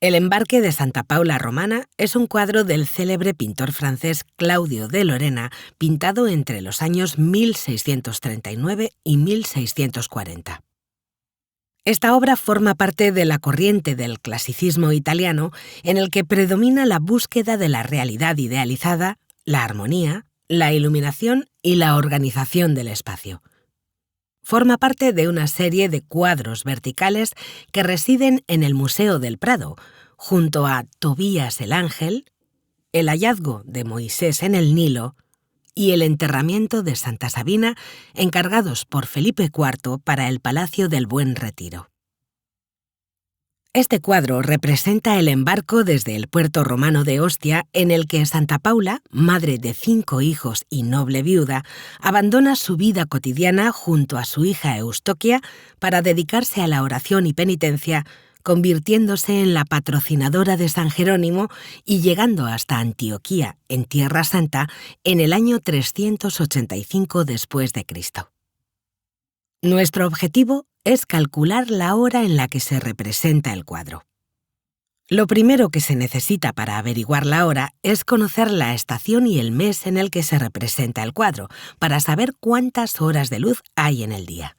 El embarque de Santa Paula Romana es un cuadro del célebre pintor francés Claudio de Lorena, pintado entre los años 1639 y 1640. Esta obra forma parte de la corriente del clasicismo italiano, en el que predomina la búsqueda de la realidad idealizada, la armonía, la iluminación y la organización del espacio. Forma parte de una serie de cuadros verticales que residen en el Museo del Prado, junto a Tobías el Ángel, el hallazgo de Moisés en el Nilo y el enterramiento de Santa Sabina, encargados por Felipe IV para el Palacio del Buen Retiro. Este cuadro representa el embarco desde el puerto romano de Ostia, en el que Santa Paula, madre de 5 hijos y noble viuda, abandona su vida cotidiana junto a su hija Eustoquia para dedicarse a la oración y penitencia, convirtiéndose en la patrocinadora de San Jerónimo y llegando hasta Antioquía, en Tierra Santa, en el año 385 después de Cristo. Nuestro objetivo es calcular la hora en la que se representa el cuadro. Lo primero que se necesita para averiguar la hora es conocer la estación y el mes en el que se representa el cuadro, para saber cuántas horas de luz hay en el día.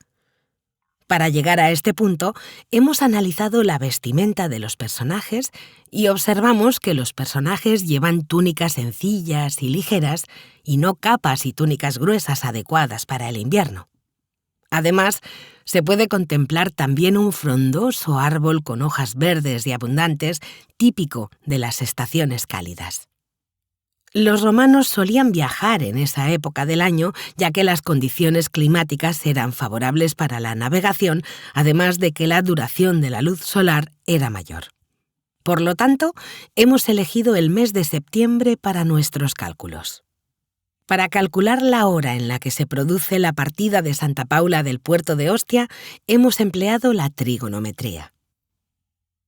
Para llegar a este punto, hemos analizado la vestimenta de los personajes y observamos que los personajes llevan túnicas sencillas y ligeras y no capas y túnicas gruesas adecuadas para el invierno. Además, se puede contemplar también un frondoso árbol con hojas verdes y abundantes, típico de las estaciones cálidas. Los romanos solían viajar en esa época del año, ya que las condiciones climáticas eran favorables para la navegación, además de que la duración de la luz solar era mayor. Por lo tanto, hemos elegido el mes de septiembre para nuestros cálculos. Para calcular la hora en la que se produce la partida de Santa Paula del puerto de Ostia, hemos empleado la trigonometría.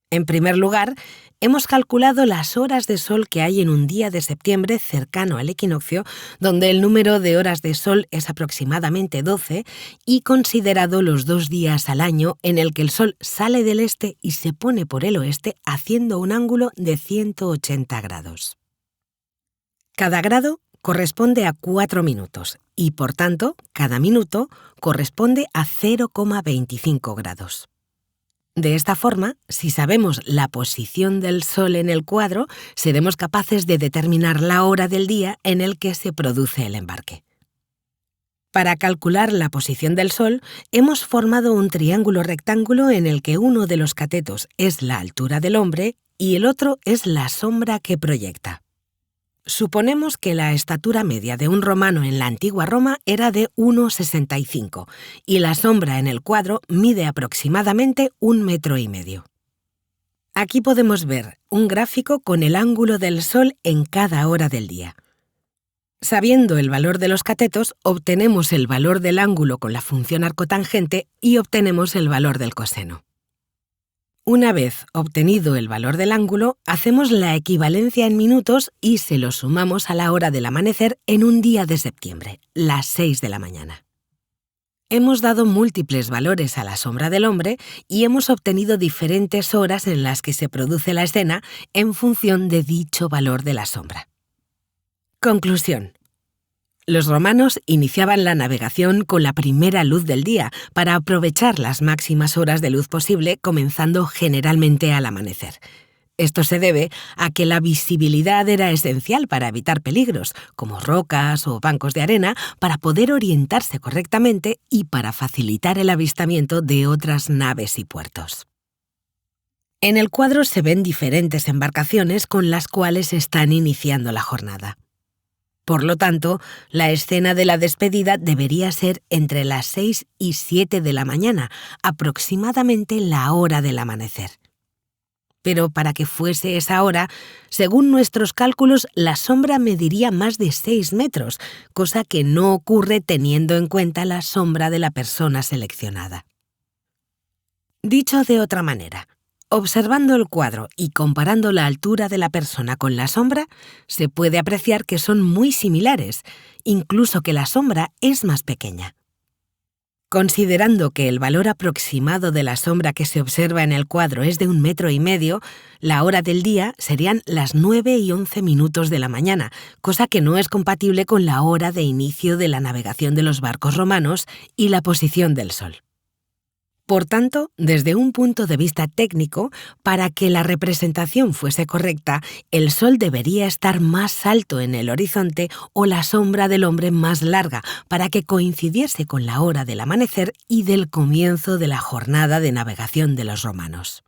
En primer lugar, hemos calculado las horas de sol que hay en un día de septiembre cercano al equinoccio, donde el número de horas de sol es aproximadamente 12, y considerado los 2 días al año en el que el sol sale del este y se pone por el oeste haciendo un ángulo de 180 grados. Cada grado corresponde a 4 minutos y, por tanto, cada minuto corresponde a 0,25 grados. De esta forma, si sabemos la posición del Sol en el cuadro, seremos capaces de determinar la hora del día en el que se produce el embarque. Para calcular la posición del Sol, hemos formado un triángulo rectángulo en el que uno de los catetos es la altura del hombre y el otro es la sombra que proyecta. Suponemos que la estatura media de un romano en la antigua Roma era de 1,65 y la sombra en el cuadro mide aproximadamente 1,5 metros. Aquí podemos ver un gráfico con el ángulo del Sol en cada hora del día. Sabiendo el valor de los catetos, obtenemos el valor del ángulo con la función arcotangente y obtenemos el valor del coseno. Una vez obtenido el valor del ángulo, hacemos la equivalencia en minutos y se lo sumamos a la hora del amanecer en un día de septiembre, las 6 de la mañana. Hemos dado múltiples valores a la sombra del hombre y hemos obtenido diferentes horas en las que se produce la escena en función de dicho valor de la sombra. Conclusión. Los romanos iniciaban la navegación con la primera luz del día para aprovechar las máximas horas de luz posible, comenzando generalmente al amanecer. Esto se debe a que la visibilidad era esencial para evitar peligros, como rocas o bancos de arena, para poder orientarse correctamente y para facilitar el avistamiento de otras naves y puertos. En el cuadro se ven diferentes embarcaciones con las cuales están iniciando la jornada. Por lo tanto, la escena de la despedida debería ser entre las 6 y 7 de la mañana, aproximadamente la hora del amanecer. Pero para que fuese esa hora, según nuestros cálculos, la sombra mediría más de 6 metros, cosa que no ocurre teniendo en cuenta la sombra de la persona seleccionada. Dicho de otra manera, observando el cuadro y comparando la altura de la persona con la sombra, se puede apreciar que son muy similares, incluso que la sombra es más pequeña. Considerando que el valor aproximado de la sombra que se observa en el cuadro es de 1,5 metros, la hora del día serían las 9:11 de la mañana, cosa que no es compatible con la hora de inicio de la navegación de los barcos romanos y la posición del sol. Por tanto, desde un punto de vista técnico, para que la representación fuese correcta, el sol debería estar más alto en el horizonte o la sombra del hombre más larga, para que coincidiese con la hora del amanecer y del comienzo de la jornada de navegación de los romanos.